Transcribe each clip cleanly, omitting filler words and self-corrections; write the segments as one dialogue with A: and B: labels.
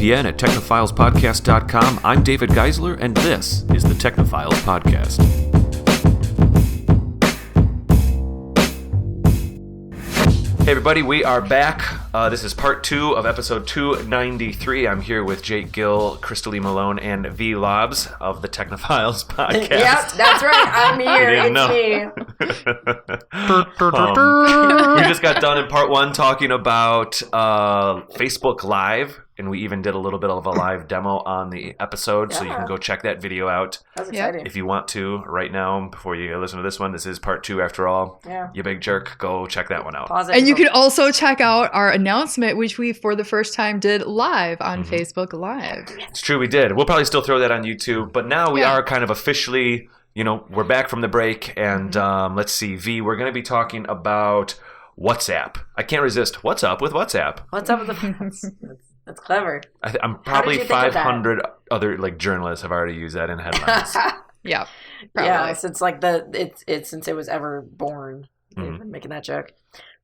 A: again at technophilespodcast.com. I'm David Geisler, and this is the Technophiles Podcast. Hey everybody, we are back. This is part 2 of episode 293. I'm here with Jake Gill, Crystal Malone, and V. Lobs of the Technophiles Podcast.
B: Yep, that's right. I'm here. It's me.
A: We just got done in part 1 talking about Facebook Live, and we even did a little bit of a live demo on the episode, so you can go check that video out.
B: That's exciting.
A: If you want to right now, before you listen to this one. This is part 2 after all.
B: Yeah.
A: You big jerk, go check that one out.
B: Pause it.
C: And you can also check out our announcement, which we, for the first time, did live on Facebook Live.
A: It's true, we did. We'll probably still throw that on YouTube, but now we are kind of officially, we're back from the break, and let's see, V, we're going to be talking about WhatsApp. I can't resist. What's up with WhatsApp?
B: What's up with the... That's clever.
A: I'm probably 500 other journalists have already used that in headlines.
C: Yeah, probably.
B: Yeah, since since it was ever born, they've been making that joke.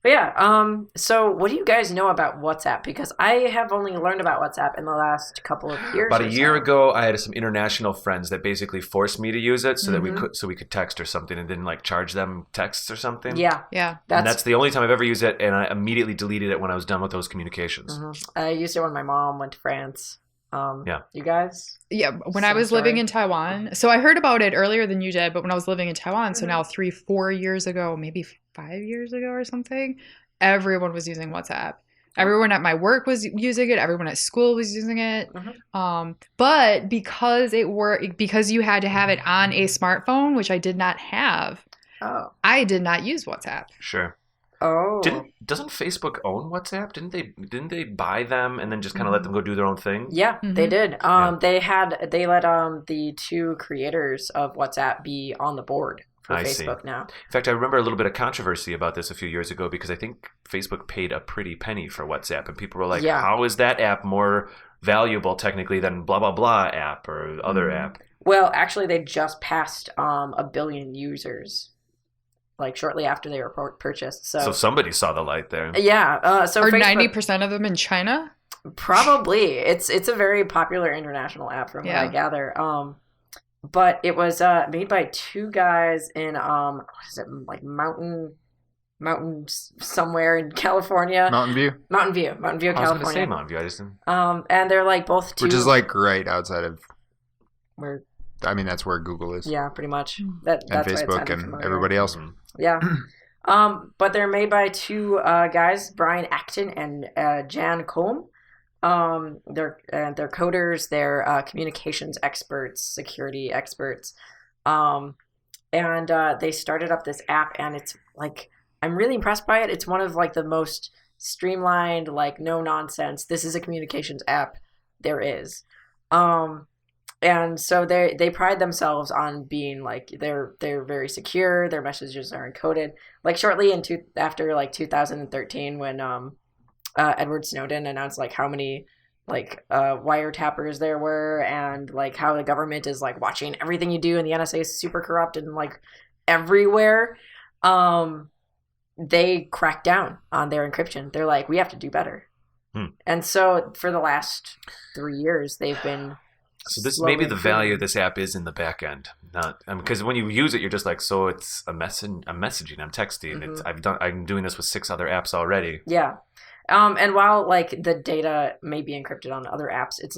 B: But yeah, so what do you guys know about WhatsApp? Because I have only learned about WhatsApp in the last couple of years.
A: About a year ago, I had some international friends that basically forced me to use it so that we could text or something, and didn't charge them texts or something.
B: Yeah.
A: And that's the only time I've ever used it, and I immediately deleted it when I was done with those communications.
B: I used it when my mom went to France. You guys?
C: Yeah, when I was living in Taiwan. So I heard about it earlier than you did, but when I was living in Taiwan, so now 3-4 years ago, maybe 5 years ago or something, everyone was using WhatsApp. Everyone at my work was using it. Everyone at school was using it. But because you had to have it on a smartphone, which I did not have, I did not use WhatsApp.
A: Sure.
B: Oh.
A: Doesn't Facebook own WhatsApp? Didn't they buy them and then just kind of let them go do their own thing?
B: Yeah, they did. They let the two creators of WhatsApp be on the board for Facebook now.
A: In fact, I remember a little bit of controversy about this a few years ago because I think Facebook paid a pretty penny for WhatsApp, and people were like, how is that app more valuable technically than blah, blah, blah app or other app? Well,
B: actually, they just passed 1 billion users. Shortly after they were purchased. So
A: somebody saw the light there.
B: Yeah.
C: Are 90% of them in China?
B: Probably. It's a very popular international app from what I gather. But it was made by 2 guys in what is it, mountain somewhere in California.
D: Mountain View,
B: California.
A: I was going to say Mountain View. I just didn't.
B: And they're both 2,
D: which is right outside of
B: where.
D: I mean, that's where Google is.
B: Yeah, pretty much.
D: That's Facebook and everybody else.
B: Yeah. But they're made by 2 guys, Brian Acton and Jan Colm. They're coders, they're communications experts, security experts. And they started up this app, and it's I'm really impressed by it. It's one of the most streamlined, no nonsense, this is a communications app there is. And so they pride themselves on being they're very secure. Their messages are encoded. Shortly after 2013, when Edward Snowden announced how many wiretappers there were, and how the government is watching everything you do, and the NSA is super corrupt and everywhere. They cracked down on their encryption. They're we have to do better. And so for the last 3 years, they've been.
A: So this maybe the value of this app is in the back end, not because when you use it, you're just so it's a messaging, I'm texting. I'm doing this with 6 other apps already.
B: Yeah, and while the data may be encrypted on other apps, it's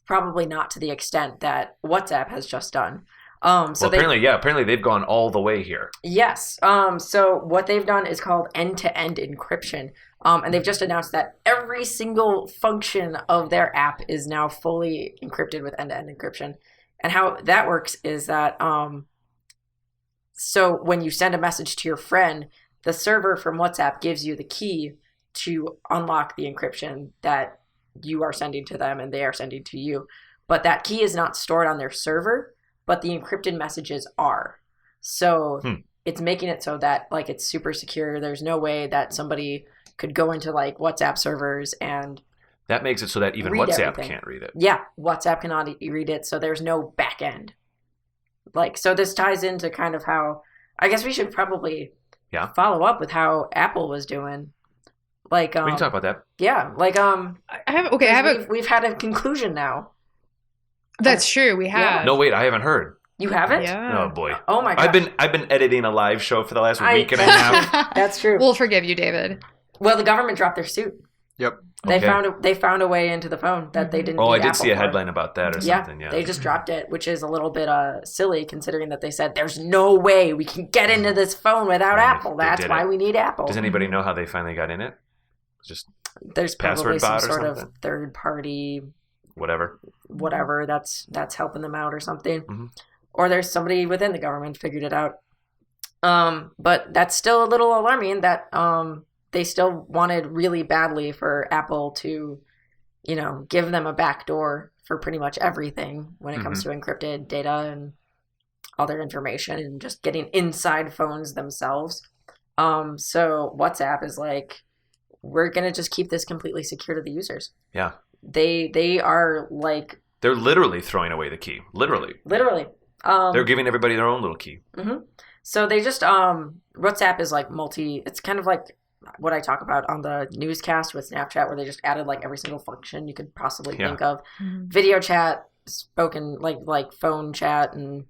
B: probably not to the extent that WhatsApp has just done.
A: Apparently they've gone all the way here.
B: Yes. So what they've done is called end-to-end encryption. And they've just announced that every single function of their app is now fully encrypted with end-to-end encryption. And how that works is that so when you send a message to your friend, the server from WhatsApp gives you the key to unlock the encryption that you are sending to them and they are sending to you. But that key is not stored on their server, but the encrypted messages are. So it's making it so that it's super secure. There's no way that somebody could go into WhatsApp servers and
A: that makes it so that even WhatsApp can't read it.
B: Yeah, WhatsApp cannot read it, so there's no back end. So this ties into kind of how I guess we should probably follow up with how Apple was doing. Like,
A: we can talk about that.
B: Yeah, like, we've had a conclusion now.
C: That's true. We have.
B: Yeah.
A: No, wait, I haven't heard.
B: You haven't?
C: Yeah.
A: Oh boy.
B: Oh my gosh.
A: I've been editing a live show for the last week and a half.
B: That's true.
C: We'll forgive you, David.
B: Well, the government dropped their suit.
D: Yep.
B: They found a way into the phone that they didn't.
A: I did see a headline about that or something. Yeah,
B: they just dropped it, which is a little bit silly considering that they said there's no way we can get into this phone without Apple. That's why we need Apple.
A: Does anybody know how they finally got in it? Just
B: there's probably some sort of third party,
A: whatever
B: that's helping them out or something, or there's somebody within the government figured it out. But that's still a little alarming that they still wanted really badly for Apple to, give them a backdoor for pretty much everything when it comes to encrypted data and other information and just getting inside phones themselves. So WhatsApp is like, we're going to just keep this completely secure to the users.
A: Yeah.
B: They are like...
A: They're literally throwing away the key. Literally.
B: They're
A: giving everybody their own little key.
B: So they just... WhatsApp is like it's kind of like what I talk about on the newscast with Snapchat, where they just added like every single function you could possibly think of. Video chat, spoken, like phone chat, and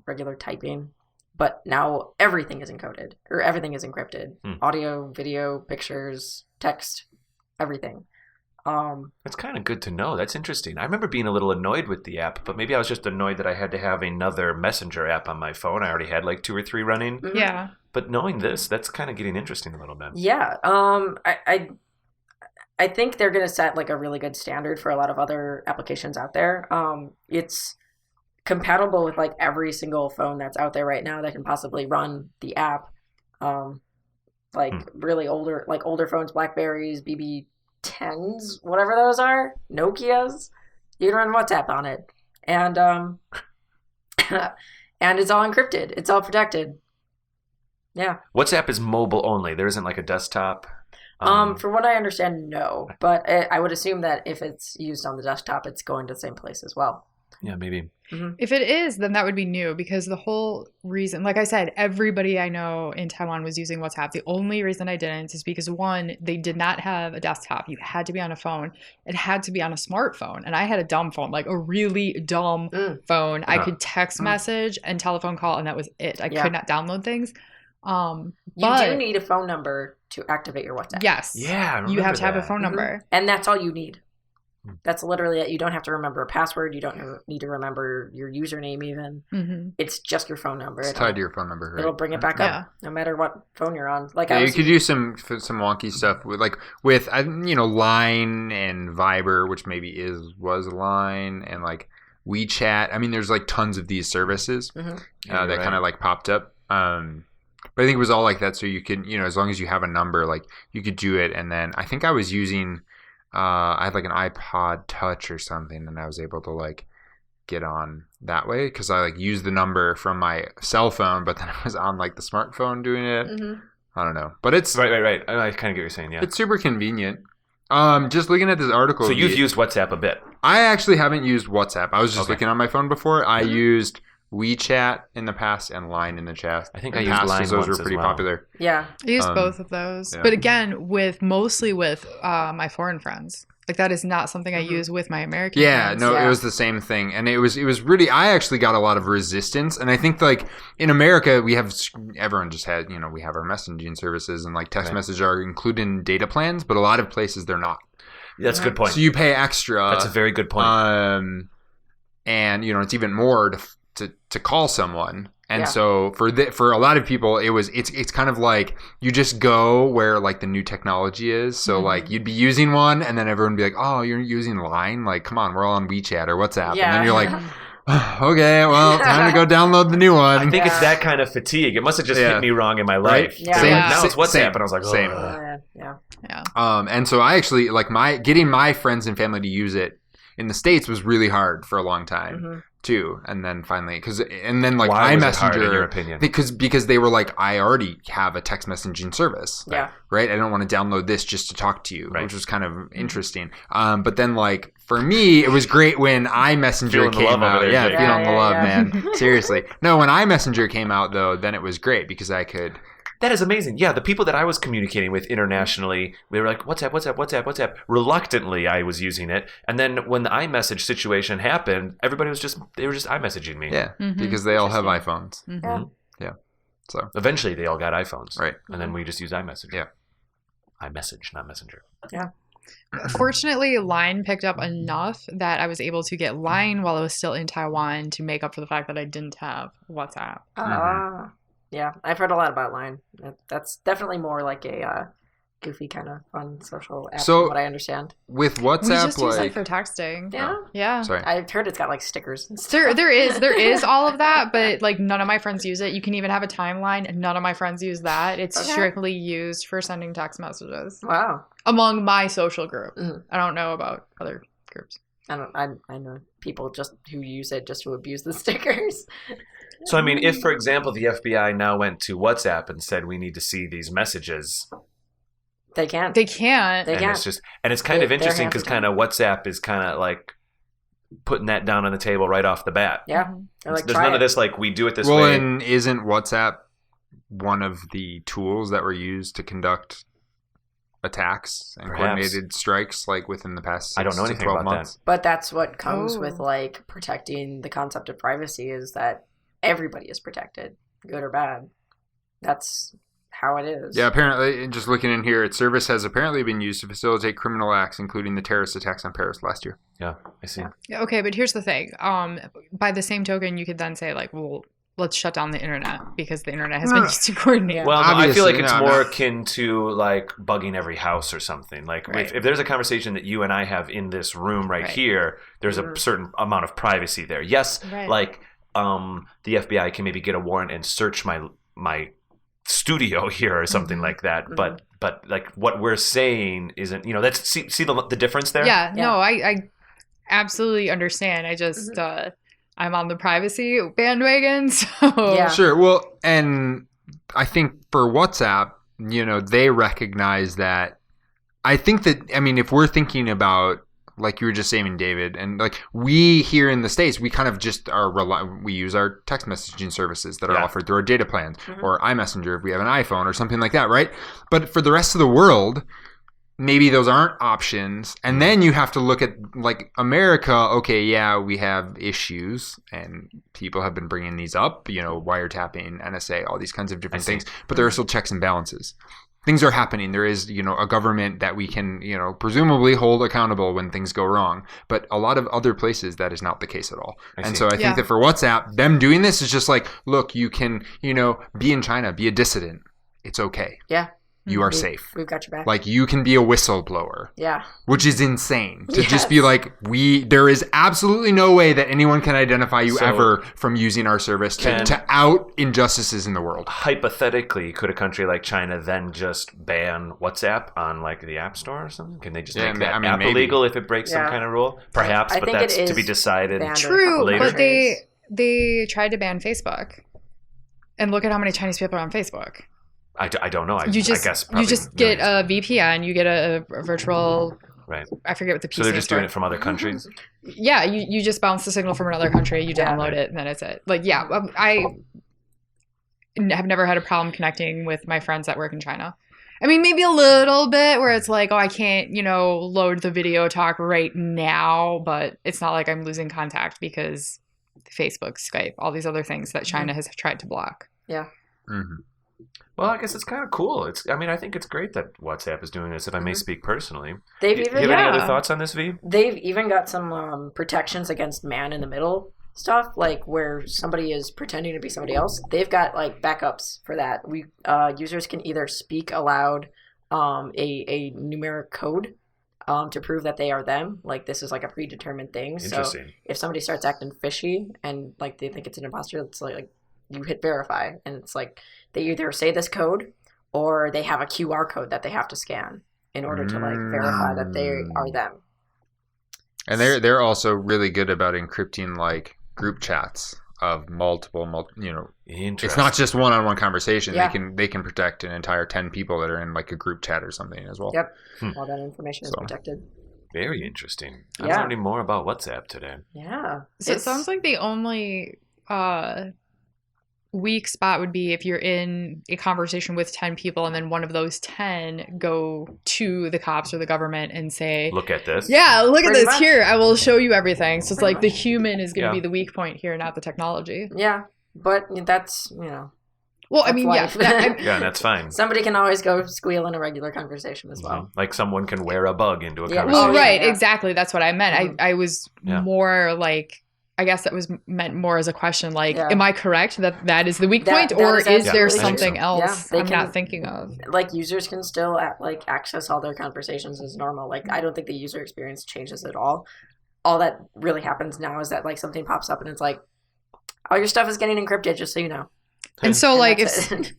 B: regular typing. But now everything is encoded, or everything is encrypted. Audio, video, pictures, text, everything.
A: That's kind of good to know. That's interesting. I remember being a little annoyed with the app, but maybe I was just annoyed that I had to have another messenger app on my phone. I already had like 2 or 3 running.
C: Yeah.
A: But knowing this, that's kind of getting interesting a little bit.
B: Yeah. I think they're going to set like a really good standard for a lot of other applications out there. It's compatible with like every single phone that's out there right now that can possibly run the app. Really older phones, Blackberries, BB10s, whatever those are, Nokias, you can run WhatsApp on it. And and it's all encrypted. It's all protected. Yeah.
A: WhatsApp is mobile only. There isn't like a desktop.
B: For what I understand, no. But I would assume that if it's used on the desktop, it's going to the same place as well.
A: Yeah, maybe.
C: If it is, then that would be new, because the whole reason, like I said, everybody I know in Taiwan was using WhatsApp. The only reason I didn't is because, one, they did not have a desktop. You had to be on a phone. It had to be on a smartphone. And I had a dumb phone, like a really dumb phone. I could text message and telephone call, and that was it. I could not download things.
B: You do need a phone number to activate your WhatsApp.
C: Yes.
A: Yeah, I remember
C: you have to have a phone number.
B: And that's all you need. That's literally it. You don't have to remember a password. You don't need to remember your username even. It's just your phone number.
D: It's tied to your phone number, right?
B: It'll bring it back up no matter what phone you're on. Like
D: you could do some wonky stuff with Line and Viber, which maybe was Line, and like WeChat. I mean, there's like tons of these services that kind of like popped up. But I think it was all like that, so you can, as long as you have a number, like you could do it. And then I think I was using, I had like an iPod Touch or something, and I was able to like get on that way because I like used the number from my cell phone, but then I was on like the smartphone doing it. I don't know, but it's
A: right. I kind of get what you're saying. Yeah,
D: it's super convenient. Just looking at this article.
A: So you've used WhatsApp a bit.
D: I actually haven't used WhatsApp. I was just looking on my phone before. I used WeChat in the past and Line in the chat.
A: I think I used Line.
D: Those were pretty popular.
B: Yeah,
C: I used both of those, but again, mostly with my foreign friends. Like that is not something I use with my American friends.
D: It was the same thing, and it was really. I actually got a lot of resistance, and I think like in America everyone just had we have our messaging services and like text message are included in data plans, but a lot of places they're not.
A: That's a good point.
D: So you pay extra.
A: That's a very good point.
D: And it's even more to call someone. And so for a lot of people, it's kind of like you just go where like the new technology is. So like you'd be using one, and then everyone would be like, "Oh, you're using Line? Like, come on, we're all on WeChat or WhatsApp." Yeah. And then you're like, "Okay, well, time to go download the new one."
A: I think it's that kind of fatigue. It must have just hit me wrong in my life.
B: Yeah.
A: Now it's WhatsApp, and I was like,
D: same.
B: Yeah.
D: And so I actually like getting my friends and family to use it in the States was really hard for a long time. Too, and then finally, like
A: why
D: iMessenger,
A: was it hard, in your opinion?
D: because they were like, I already have a text messaging service, right? I don't want to download this just to talk to you, which was kind of interesting. But then, like for me, it was great when iMessenger came out. Feeling the love, man. Seriously, no, when iMessenger came out though, then it was great because I could
A: that is amazing. Yeah, the people that I was communicating with internationally, they were like, WhatsApp. Reluctantly, I was using it. And then when the iMessage situation happened, everybody was they were just iMessaging me.
D: Yeah, because they all have iPhones. Yeah. So
A: eventually they all got iPhones.
D: Right.
A: And then we just use iMessage.
D: Yeah.
A: iMessage, not Messenger.
B: Yeah.
C: Fortunately, Line picked up enough that I was able to get Line while I was still in Taiwan to make up for the fact that I didn't have WhatsApp.
B: Yeah, I've heard a lot about Line. That's definitely more like a goofy kind of fun social app, from what I understand.
D: With WhatsApp,
C: we just use it for texting. Yeah.
D: Sorry.
B: I've heard it's got like stickers and stuff.
C: There is all of that, but like none of my friends use it. You can even have a timeline, and none of my friends use that. It's strictly used for sending text messages.
B: Wow.
C: Among my social group. I don't know about other groups.
B: I know people just who use it just to abuse the stickers.
A: So I mean, if for example the FBI now went to WhatsApp and said we need to see these messages.
B: They can't.
A: And it's kind of interesting because kind of WhatsApp is kind of like putting that down on the table right off the bat.
B: Yeah.
A: There's none of this like we do it this way.
D: Well, and isn't WhatsApp one of the tools that were used to conduct attacks and coordinated strikes like within the past 6 to 12 months?
B: But that's what comes with like protecting the concept of privacy is that everybody is protected, good or bad. That's how it is.
D: Yeah, apparently, just looking in here, its service has apparently been used to facilitate criminal acts, including the terrorist attacks on Paris last year.
A: Yeah, I see.
C: Yeah. Okay, but here's the thing. By the same token, you could then say, like, well, let's shut down the internet because the internet has been used to coordinate.
A: Well, no, I feel like it's more akin to, like, bugging every house or something. Like, if there's a conversation that you and I have in this room here, there's a certain amount of privacy there. Yes, like, the FBI can maybe get a warrant and search my studio here or something like that, but like what we're saying isn't, that's see the difference there.
C: No, I absolutely understand. I just I'm on the privacy bandwagon, so
D: sure. Well, and I think for WhatsApp, they recognize that. I think that, I mean, if we're thinking about, like you were just saying, David, and like we here in the States, we kind of just we use our text messaging services that are offered through our data plans or iMessenger if we have an iPhone or something like that, right? But for the rest of the world, maybe those aren't options. And then you have to look at like America. Okay, yeah, we have issues and people have been bringing these up, wiretapping, NSA, all these kinds of different things, but there are still checks and balances. Things are happening. There is, a government that we can, presumably hold accountable when things go wrong. But a lot of other places, that is not the case at all. So I think that for WhatsApp, them doing this is just like, look, you can, be in China, be a dissident. It's okay.
B: Yeah.
D: You are safe.
B: We've got your back.
D: Like, you can be a whistleblower.
B: Yeah.
D: Which is insane. To just be like, there is absolutely no way that anyone can identify you ever from using our service to out injustices in the world.
A: Hypothetically, could a country like China then just ban WhatsApp on, like, the App Store or something? Can they just make that app illegal if it breaks some kind of rule? Perhaps, but that's to be decided
C: True,
A: later.
C: But they tried to ban Facebook. And look at how many Chinese people are on Facebook.
A: I don't know. I guess
C: you just get a VPN, you get a virtual.
A: Right.
C: I forget what the PC.
A: So they're just doing it from other countries.
C: Yeah, you just bounce the signal from another country, you download it, and then it's it. Like, I have never had a problem connecting with my friends that work in China. I mean, maybe a little bit where it's like, oh, I can't, load the video talk right now, but it's not like I'm losing contact because Facebook, Skype, all these other things that China has tried to block.
B: Yeah.
D: Mm-hmm.
A: Well, I guess it's kind of cool. I think it's great that WhatsApp is doing this, if I may speak personally.
B: They've
A: you have any other thoughts on this, V?
B: They've even got some protections against man-in-the-middle stuff, like where somebody is pretending to be somebody else. They've got like backups for that. Users can either speak aloud a numeric code to prove that they are them. Like, this is like a predetermined thing. So if somebody starts acting fishy and like they think it's an imposter, it's like you hit verify, and it's like they either say this code or they have a QR code that they have to scan in order to like verify that they are them.
D: And they're also really good about encrypting like group chats of multiple it's not just one-on-one conversation. They can protect an entire 10 people that are in like a group chat or something as well.
B: Yep. All that information is protected.
A: Very interesting. I'm learning more about WhatsApp today.
B: Yeah.
C: So it sounds like the only weak spot would be if you're in a conversation with 10 people and then one of those 10 go to the cops or the government and say,
A: look at this.
C: Yeah, look at this.
B: Much.
C: Here, I will show you everything. So it's
B: Pretty
C: like the human is going to be the weak point here, not the technology.
B: Yeah, but that's,
C: Well, I mean,
B: life.
A: Yeah, that's fine.
B: Somebody can always go squeal in a regular conversation as well.
A: Like someone can wear a bug into a
B: Yeah.
A: conversation.
C: Well, right,
B: Yeah.
C: exactly. That's what I meant.
B: Mhm.
C: I was more like, I guess that was meant more as a question, like, am I correct that is the weak point, or is there something else I'm not thinking of?
B: Like, users can still access all their conversations as normal. Like, I don't think the user experience changes at all. All that really happens now is that, like, something pops up and it's like, all your stuff is getting encrypted, just so you know.
C: And so, like, if the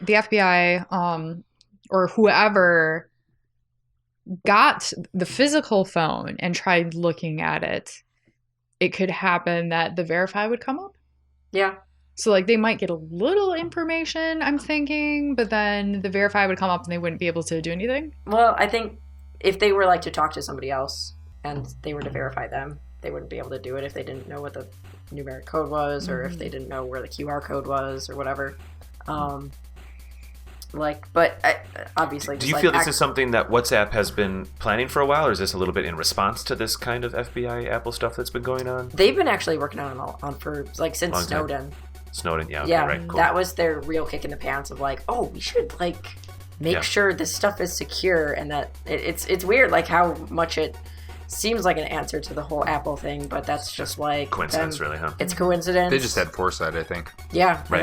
C: FBI or whoever got the physical phone and tried looking at it, it could happen that the verify would come up.
B: Yeah.
C: So, like, they might get a little information, I'm thinking, but then the verify would come up and they wouldn't be able to do anything.
B: Well, I think if they were, like, to talk to somebody else and they were to verify them, they wouldn't be able to do it if they didn't know what the numeric code was, or if they didn't know where the QR code was, or whatever. Obviously,
A: do you feel this is something that WhatsApp has been planning for a while, or is this a little bit in response to this kind of FBI Apple stuff that's been going on?
B: They've been actually working on for like since Snowden.
A: Snowden, yeah, okay,
B: yeah,
A: right, cool.
B: That was their real kick in the pants of like, oh, we should like make sure this stuff is secure, and that it's weird like how much it seems like an answer to the whole Apple thing, but that's just like
A: coincidence, really, huh?
B: It's coincidence.
D: They just had foresight, I think.
B: Yeah,
A: right.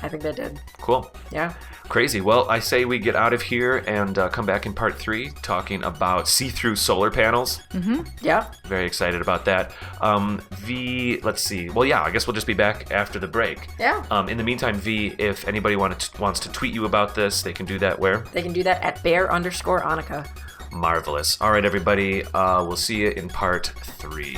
B: I think they did.
A: Cool.
B: Yeah.
A: Crazy. Well, I say we get out of here and come back in part 3 talking about see-through solar panels.
C: Mm-hmm.
B: Yeah.
A: Very excited about that. Let's see. Well, yeah, I guess we'll just be back after the break.
B: Yeah.
A: In the meantime, V, if anybody wants to tweet you about this, they can do that where?
B: They can do that at bear_Annika.
A: Marvelous. All right, everybody. We'll see you in part 3.